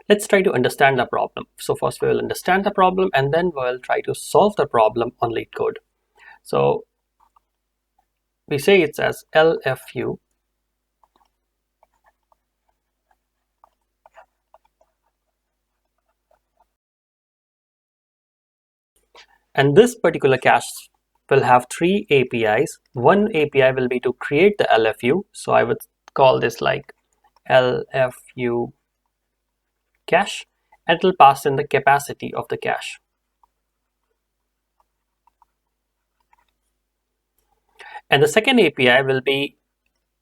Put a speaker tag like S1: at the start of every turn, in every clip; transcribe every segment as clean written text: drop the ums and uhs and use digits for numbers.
S1: Let's try to understand the problem. So first we will understand the problem and then we'll try to solve the problem on LeetCode. So we say it's as LFU and this particular cache will have three APIs. One API will be to create the LFU. So I would call this like LFU cache, and it will pass in the capacity of the cache. And the second API will be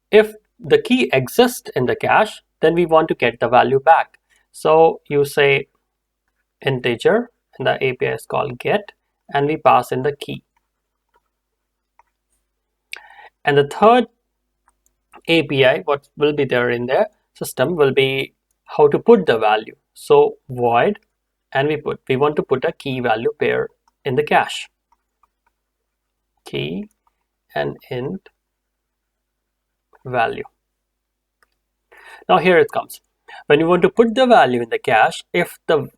S1: if the key exists in the cache, then we want to get the value back. So you say integer, and the API is called get, and we pass in the key. And the third API, what will be there in their system, will be how to put the value. So void, and we want to put a key value pair in the cache. Key and int value. Now here it comes. When you want to put the value in the cache,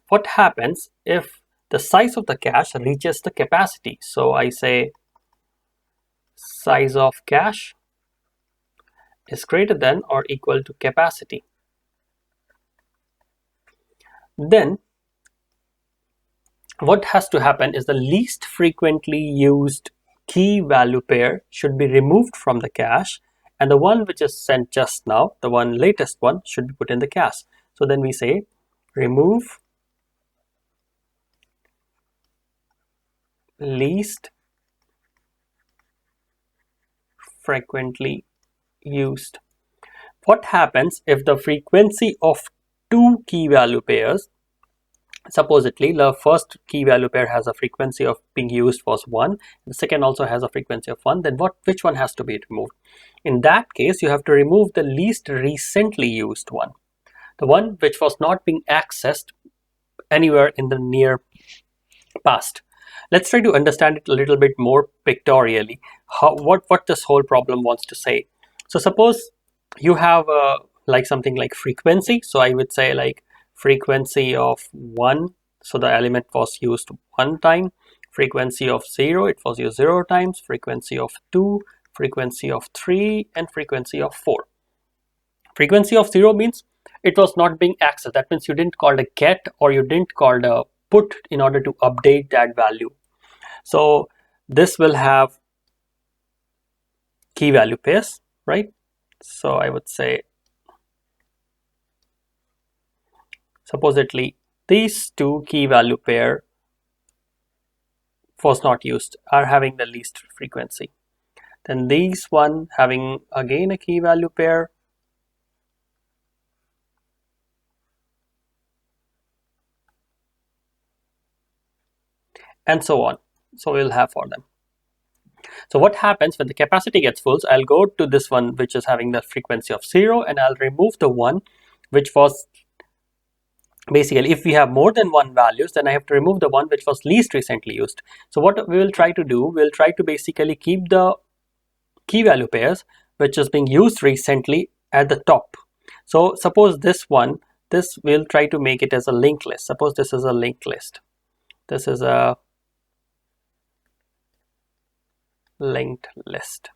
S1: what happens if the size of the cache reaches the capacity? So I say size of cache is greater than or equal to capacity. Then what has to happen is the least frequently used key value pair should be removed from the cache, and the one which is sent just now, the latest one, should be put in the cache. So then we say remove least frequently used. What happens if the frequency of two key value pairs, supposedly the first key value pair has a frequency of being used was 1, the second also has a frequency of 1, then which one has to be removed? In that case, you have to remove the least recently used one, the one which was not being accessed anywhere in the near past. Let's try to understand it a little bit more pictorially, what this whole problem wants to say. So suppose you have like something like frequency. So I would say like frequency of 1, so the element was used 1 time. Frequency of 0, it was used 0 times. Frequency of 2, frequency of 3, and frequency of 4. Frequency of 0 means it was not being accessed. That means you didn't call the get or you didn't call the put in order to update that value. So this will have key value pairs, right? So I would say supposedly these two key value pair was not used, are having the least frequency. Then these one having again a key value pair, and so on. So we'll have for them. So what happens when the capacity gets full? So I'll go to this one which is having the frequency of 0, and I'll remove the one which was basically, if we have more than one values, then I have to remove the one which was least recently used. So what we will try to do, we'll try to basically keep the key value pairs which is being used recently at the top. So suppose this one, this we'll try to make it as a linked list. Suppose this is a linked list. This is a linked list.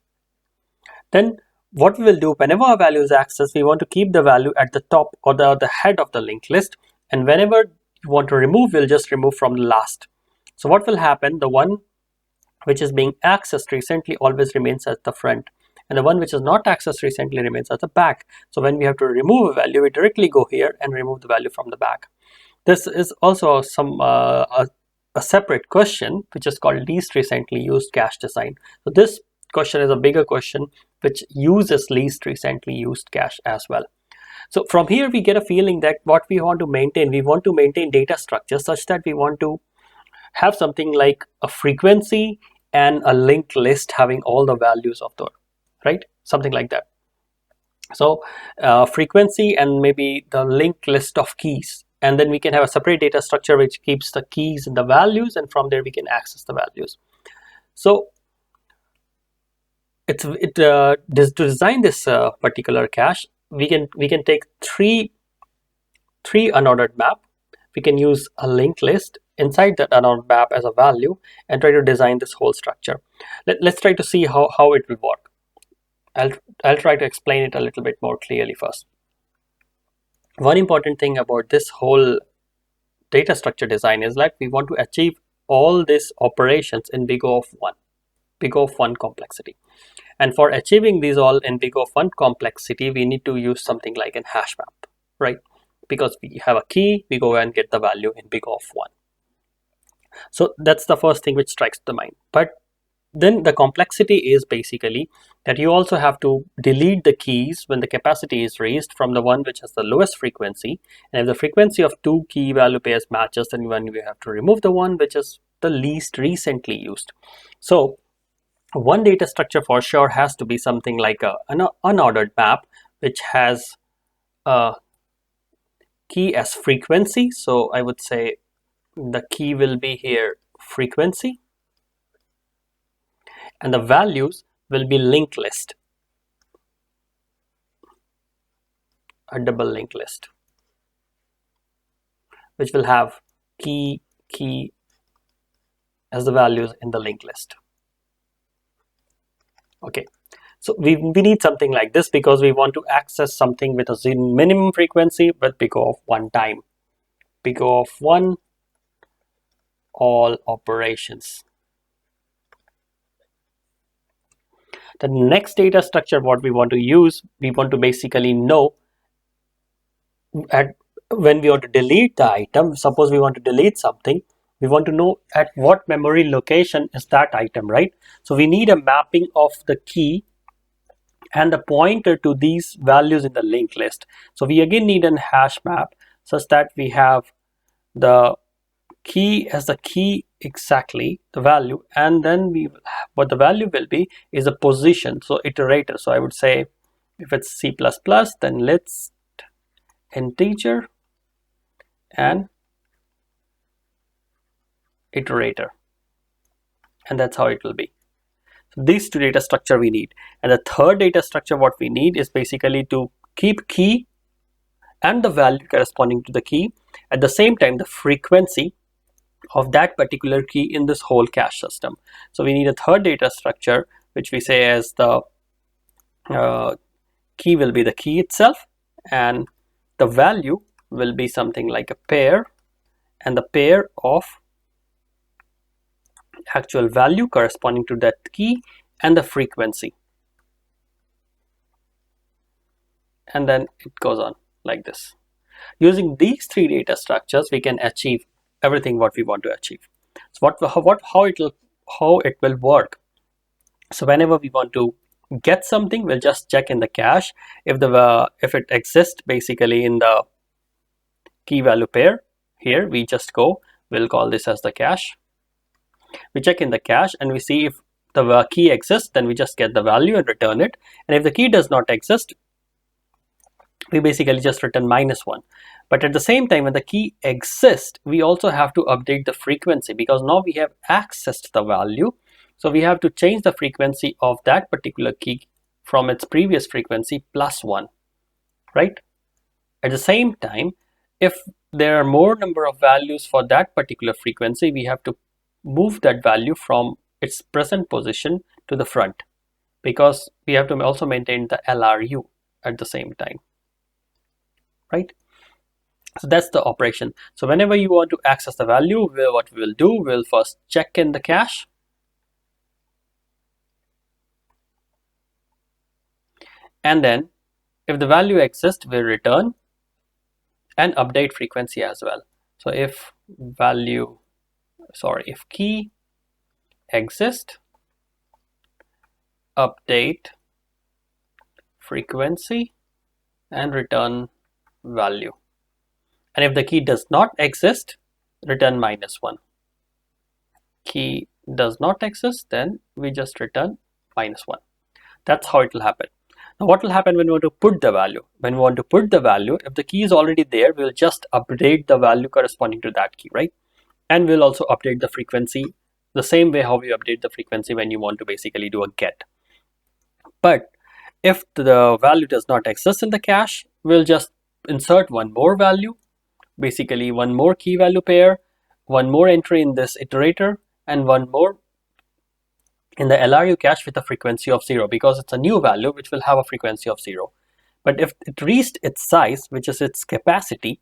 S1: Then what we will do, whenever a value is accessed, we want to keep the value at the top or the head of the linked list, and whenever you want to remove, we'll just remove from the last. So what will happen, the one which is being accessed recently always remains at the front, and the one which is not accessed recently remains at the back. So when we have to remove a value, we directly go here and remove the value from the back. This is also a separate question which is called least recently used cache design. So this question is a bigger question which uses least recently used cache as well. So from here we get a feeling that what we want to maintain data structures such that we want to have something like a frequency and a linked list having all the values of the, right? Something like that. So frequency and maybe the linked list of keys, and then we can have a separate data structure which keeps the keys and the values, and from there we can access the values. So to design this particular cache, we can take three 3 unordered map, we can use a linked list inside that unordered map as a value and try to design this whole structure. Let's try to see how it will work. I'll try to explain it a little bit more clearly first. One important thing about this whole data structure design is that we want to achieve all these operations in big O of 1 complexity. And for achieving these all in big O of 1 complexity, we need to use something like an hash map, right? Because we have a key, we go and get the value in big O of 1. So that's the first thing which strikes the mind. But then the complexity is basically that you also have to delete the keys when the capacity is raised from the one which has the lowest frequency. And if the frequency of 2 key value pairs matches, then we have to remove the one which is the least recently used. So one data structure for sure has to be something like an unordered map which has a key as frequency. So I would say the key will be here frequency, and the values will be linked list, a double linked list, which will have key as the values in the linked list. Okay, so we need something like this because we want to access something with a minimum frequency but big O of 1 time. Big O of 1, all operations. The next data structure what we want to use, we want to basically know when we want to delete the item. Suppose we want to delete something, we want to know at what memory location is that item, right? So we need a mapping of the key and the pointer to these values in the linked list. So we again need a hash map such that we have the key as the key, exactly the value, and then what the value will be is a position, so iterator. So I would say if it's C++, then list integer and iterator, and that's how it will be. So these two data structure we need, and the third data structure what we need is basically to keep key and the value corresponding to the key, at the same time the frequency of that particular key in this whole cache system. So we need a third data structure which we say as the key will be the key itself, and the value will be something like a pair, and the pair of actual value corresponding to that key and the frequency, and then it goes on like this. Using these three data structures we can achieve everything what we want to achieve. So how it will work. So whenever we want to get something, we'll just check in the cache if it exists basically in the key value pair. Here we just we'll call this as the cache. We check in the cache and we see if the key exists, then we just get the value and return it. And if the key does not exist, we basically just return -1. But at the same time, when the key exists, we also have to update the frequency because now we have accessed the value. So we have to change the frequency of that particular key from its previous frequency +1, right? At the same time, if there are more number of values for that particular frequency, we have to move that value from its present position to the front because we have to also maintain the LRU at the same time, right? So that's the operation. So whenever you want to access the value, what we will do, we'll first check in the cache. And then if the value exists, we'll return and update frequency as well. So if key exists, update frequency and return value. And if the key does not exist, return -1. Key does not exist, then we just return -1. That's how it will happen. Now what will happen when we want to put the value? When we want to put the value, if the key is already there, we'll just update the value corresponding to that key, right? And we'll also update the frequency the same way how we update the frequency when you want to basically do a get. But if the value does not exist in the cache, we'll just insert one more value basically one more key value pair, one more entry in this iterator, and one more in the LRU cache with a frequency of 0, because it's a new value which will have a frequency of 0. But if it reached its size, which is its capacity,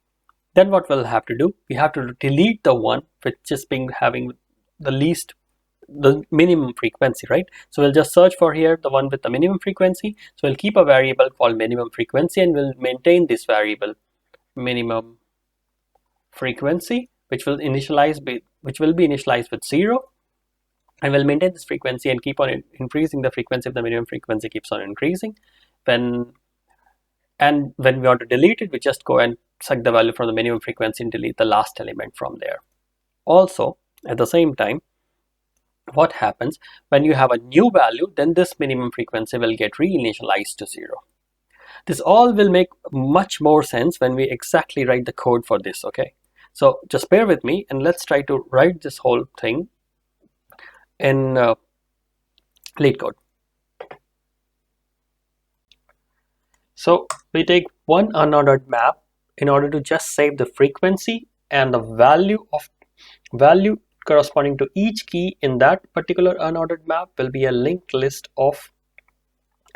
S1: then what we'll have to do, we have to delete the one which is having the minimum frequency, right? So we'll just search for here the one with the minimum frequency. So we'll keep a variable called minimum frequency, and we'll maintain this variable minimum frequency, which will be initialized with 0, and we'll maintain this frequency and keep on increasing the frequency if the minimum frequency keeps on increasing. And when we want to delete it, we just go and suck the value from the minimum frequency and delete the last element from there. Also, at the same time, what happens when you have a new value, then this minimum frequency will get reinitialized to 0. This all will make much more sense when we exactly write the code for this, okay? So just bear with me and let's try to write this whole thing in LeetCode. So we take one unordered map in order to just save the frequency, and the value corresponding to each key in that particular unordered map will be a linked list of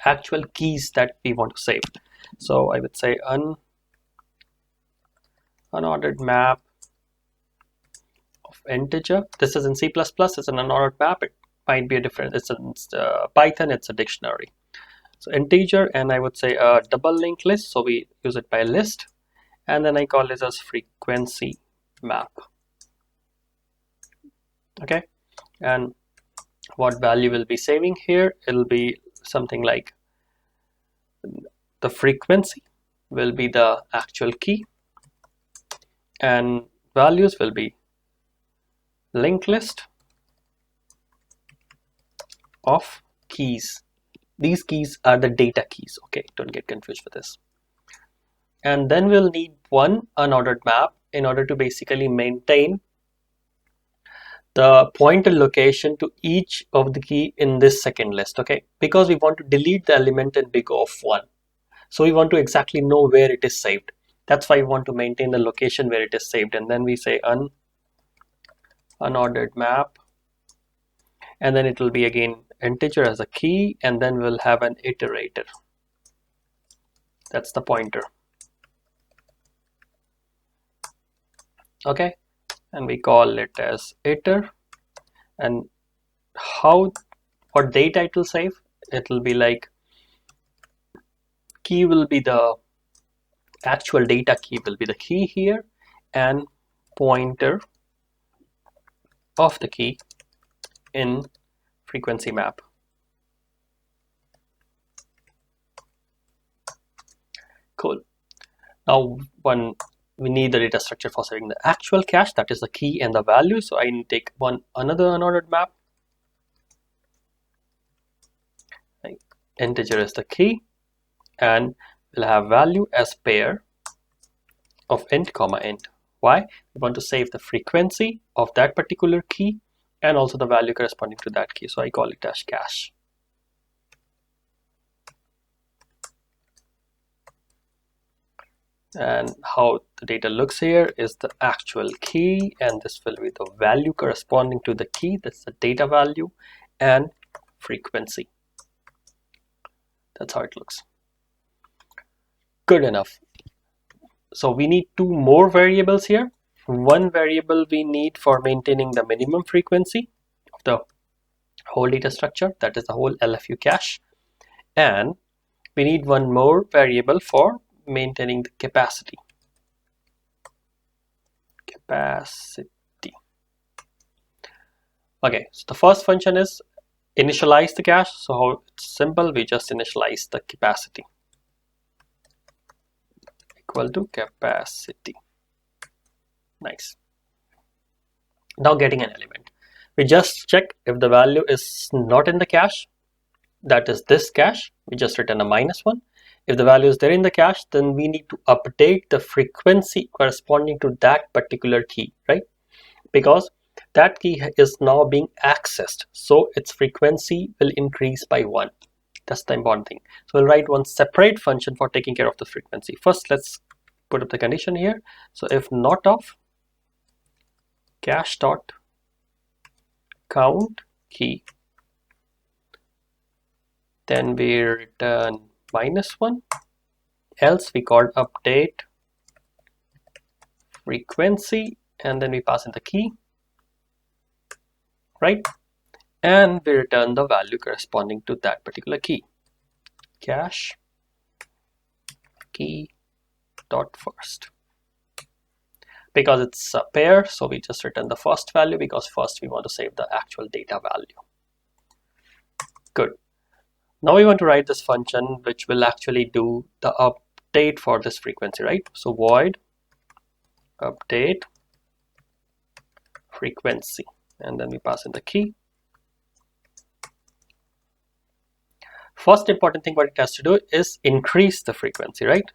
S1: actual keys that we want to save. So I would say unordered map of integer. This is in C++, it's an unordered map. It might be a different, it's in Python, it's a dictionary. So integer, and I would say a double linked list, so we use it by list, and then I call this as frequency map. Okay, and what value will be saving here? It'll be something like the frequency will be the actual key, and values will be linked list of keys. These keys are the data keys, okay? Don't get confused with this. And then we'll need one unordered map in order to basically maintain the pointer location to each of the key in this second list, okay? Because we want to delete the element in big O of 1. So we want to exactly know where it is saved. That's why we want to maintain the location where it is saved. And then we say unordered map, and then it will be again integer as a key, and then we'll have an iterator. That's the pointer. Okay, and we call it as iter. And what data it will save? It will be like key will be the actual data key will be the key here, and pointer of the key in frequency map. Cool. Now we need the data structure for saving the actual cache, that is the key and the value. So I need to take another unordered map. Integer is the key, and we'll have value as pair of int comma int. Why? We want to save the frequency of that particular key and also the value corresponding to that key. So I call it as cache. And how the data looks here is the actual key, and this will be the value corresponding to the key. That's the data value and frequency. That's how it looks. Good enough. So we need two more variables here. One variable we need for maintaining the minimum frequency of the whole data structure, that is the whole LFU cache, and we need one more variable for maintaining the capacity. Okay, so the first function is initialize the cache. So how it's simple, we just initialize the capacity equal to capacity. Nice. Now getting an element, we just check if the value is not in the cache, that is this cache, we just return a -1. If the value is there in the cache, then we need to update the frequency corresponding to that particular key, right? Because that key is now being accessed, so its frequency will increase by 1. That's the important thing. So we'll write one separate function for taking care of the frequency. First, let's put up the condition here. So if not of cache dot count key, then we return -1, else we called update frequency, and then we pass in the key, right? And we return the value corresponding to that particular key, cache key dot first. Because it's a pair, so we just return the first value, because first we want to save the actual data value. Good. Now we want to write this function which will actually do the update for this frequency, right? So void update frequency, and then we pass in the key. First important thing what it has to do is increase the frequency, right?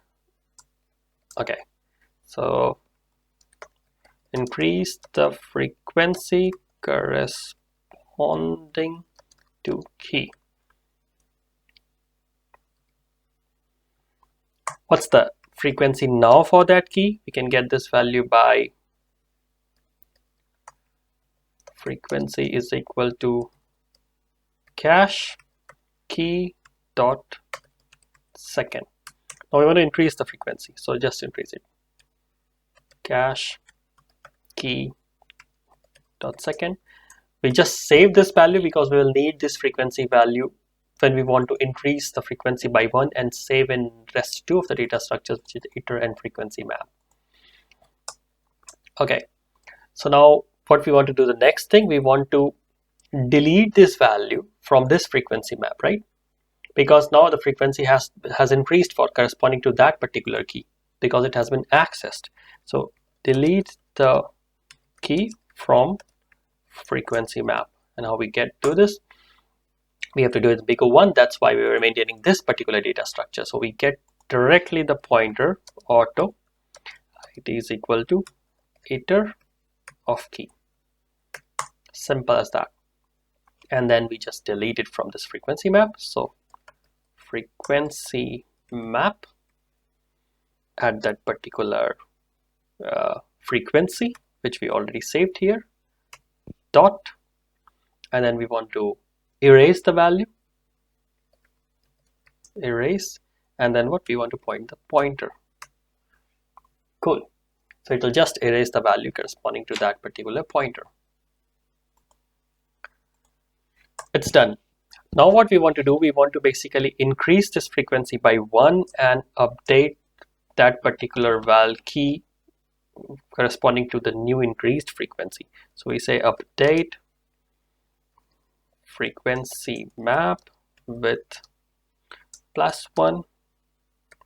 S1: Okay, so increase the frequency corresponding to key. What's the frequency now for that key? We can get this value by frequency is equal to cache key dot second. Now we want to increase the frequency, so just increase it. Cache key dot second. We just save this value because we will need this frequency value when we want to increase the frequency by 1 and save in rest 2 of the data structures, which is iter and frequency map. Okay, so now what we want to do, the next thing, we want to delete this value from this frequency map, right? Because now the frequency has increased for corresponding to that particular key because it has been accessed. So delete the key from frequency map. And how we get to this, we have to do it bigger one. That's why we were maintaining this particular data structure. So we get directly the pointer auto, it is equal to iter of key. Simple as that. And then we just delete it from this frequency map. So frequency map at that particular frequency, which we already saved here, dot, and then we want to erase the value, erase, and then what we want to point the pointer. Cool. So it will just erase the value corresponding to that particular pointer. It's done. Now what we want to do, we want to basically increase this frequency by 1 and update that particular val key corresponding to the new increased frequency. So we say update frequency map with +1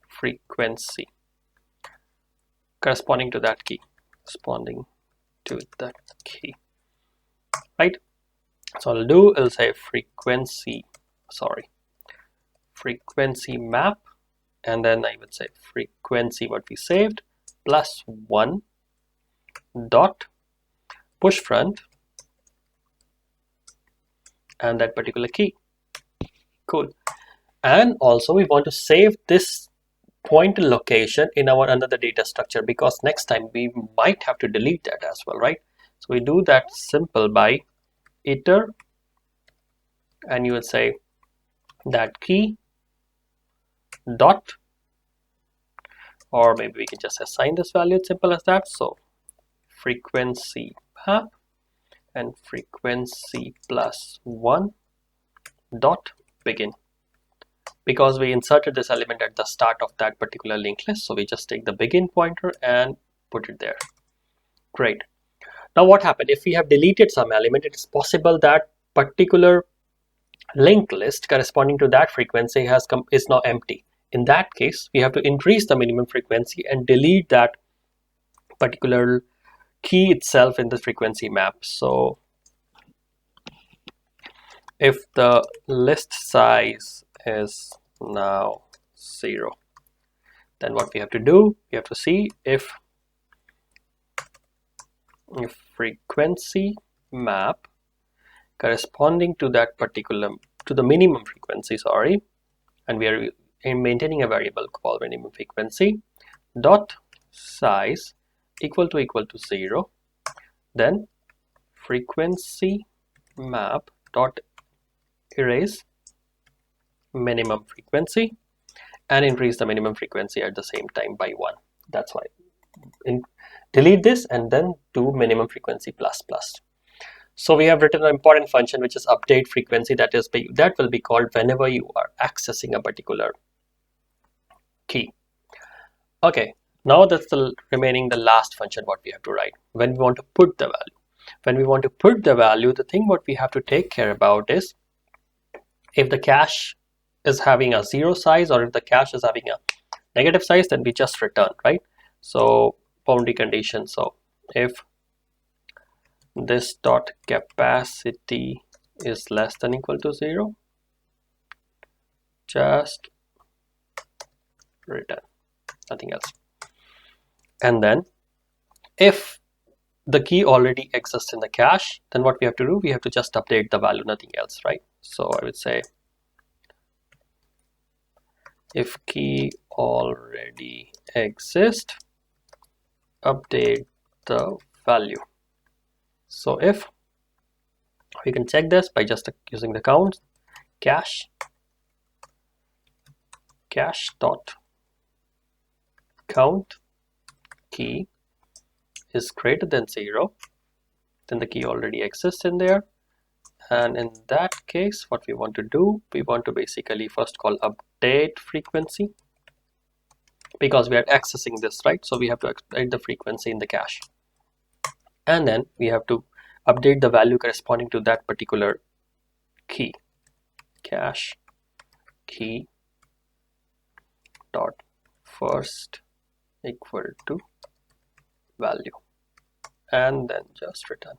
S1: frequency corresponding to that key, right? So I'll do, I'll say frequency map, and then I would say frequency what we saved +1 dot push front and that particular key. Cool. And also we want to save this pointer location in our another data structure, because next time we might have to delete that as well, right? So we do that simple by iter, and you would say that key dot, or maybe we can just assign this value, it's simple as that. So frequency map and frequency +1 dot begin, because we inserted this element at the start of that particular linked list. So we just take the begin pointer and put it there. Great. Now what happened? If we have deleted some element, it is possible that particular linked list corresponding to that frequency is now empty. In that case, we have to increase the minimum frequency and delete that particular key itself in the frequency map. So if the list size is now 0, then what we have to do, we have to see if frequency map corresponding to that particular, to the minimum frequency, and we are maintaining a variable called minimum frequency dot size equal to 0, then frequency map dot erase minimum frequency and increase the minimum frequency at the same time by 1. That's why delete this and then do minimum frequency plus plus. So we have written an important function which is update frequency, that will be called whenever you are accessing a particular key. Okay, now that's the last function what we have to write when we want to put the value. When we want to put the value, the thing what we have to take care about is if the cache is having a 0 size or if the cache is having a negative size, then we just return, right? So boundary condition, so if this dot capacity is less than equal to 0, just return, nothing else. And then if the key already exists in the cache, then what we have to do, we have to just update the value, nothing else, right? So I would say if key already exists, update the value. So if we can check this by just using the count, cache dot count key is greater than 0, then the key already exists in there. And in that case, what we want to do, we want to basically first call update frequency, because we are accessing this, right? So we have to update the frequency in the cache, and then we have to update the value corresponding to that particular key. Cache key dot first equal to value, and then just return.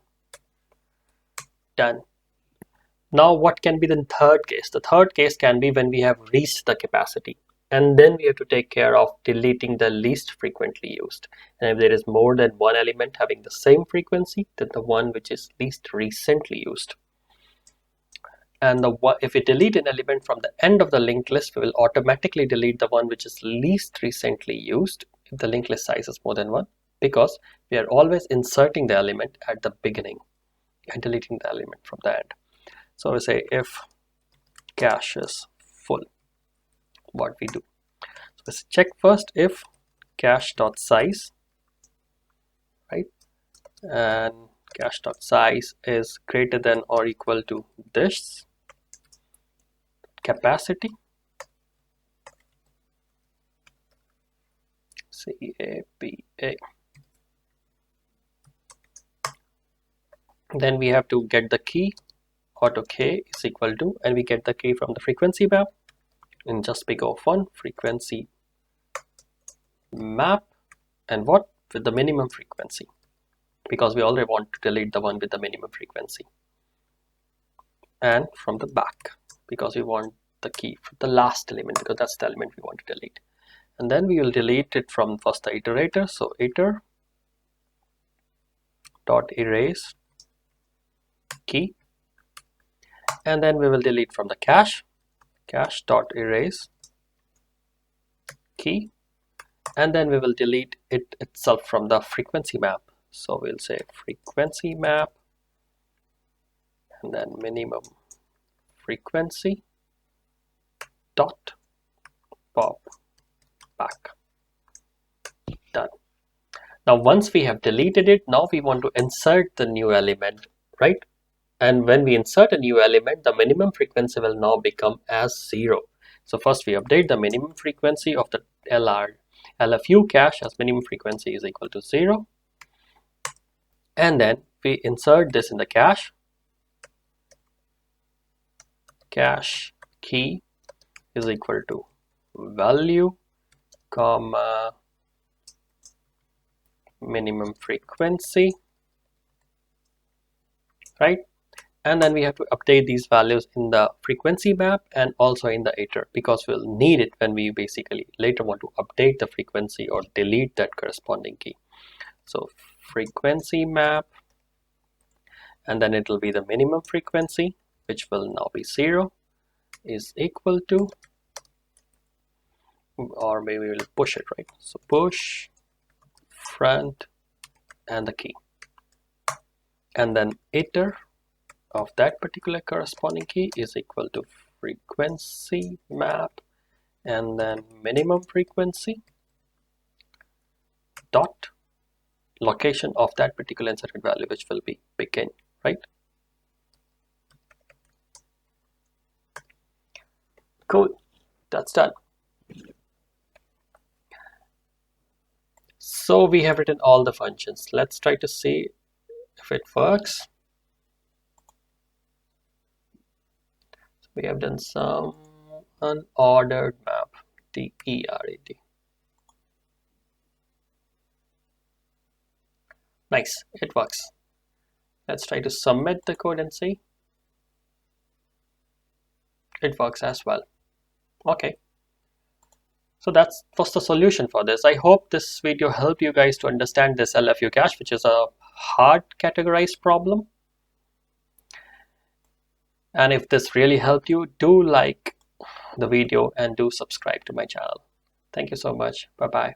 S1: Done. Now what can be the third case? The third case can be when we have reached the capacity, and then we have to take care of deleting the least frequently used. And if there is more than one element having the same frequency, then the one which is least recently used. And if we delete an element from the end of the linked list, we will automatically delete the one which is least recently used if the linked list size is more than 1, because we are always inserting the element at the beginning and deleting the element from the end. So we say if cache is full, what we do, so let's check first if cache dot size, right, and cache dot size is greater than or equal to this capacity, CAPA. Then we have to get the key, auto k is equal to, and we get the key from the frequency map in just big O of 1, frequency map, and what, with the minimum frequency, because we already want to delete the one with the minimum frequency, and from the back, because we want the key for the last element, because that's the element we want to delete. And then we will delete it from first the iterator, so iter dot erase key, and then we will delete from the cache dot erase key, and then we will delete it itself from the frequency map. So we'll say frequency map and then minimum frequency dot pop back. Done. Now once we have deleted it, now we want to insert the new element, right? And when we insert a new element, the minimum frequency will now become as 0. So first we update the minimum frequency of the LFU cache as minimum frequency is equal to 0. And then we insert this in the cache. Cache key is equal to value, comma, minimum frequency, right? And then we have to update these values in the frequency map and also in the iter, because we'll need it when we basically later want to update the frequency or delete that corresponding key. So frequency map, and then it will be the minimum frequency, which will now be 0, is equal to, or maybe we'll push it, right? So push front and the key, and then iter of that particular corresponding key is equal to frequency map and then minimum frequency dot location of that particular inserted value, which will be begin, right? Cool, that's done. So we have written all the functions. Let's try to see if it works. We have done some unordered map, DERAD. Nice, it works. Let's try to submit the code and see. It works as well. Okay. So that was the solution for this. I hope this video helped you guys to understand this LFU cache, which is a hard categorized problem. And if this really helped you, do like the video and do subscribe to my channel. Thank you so much. Bye-bye.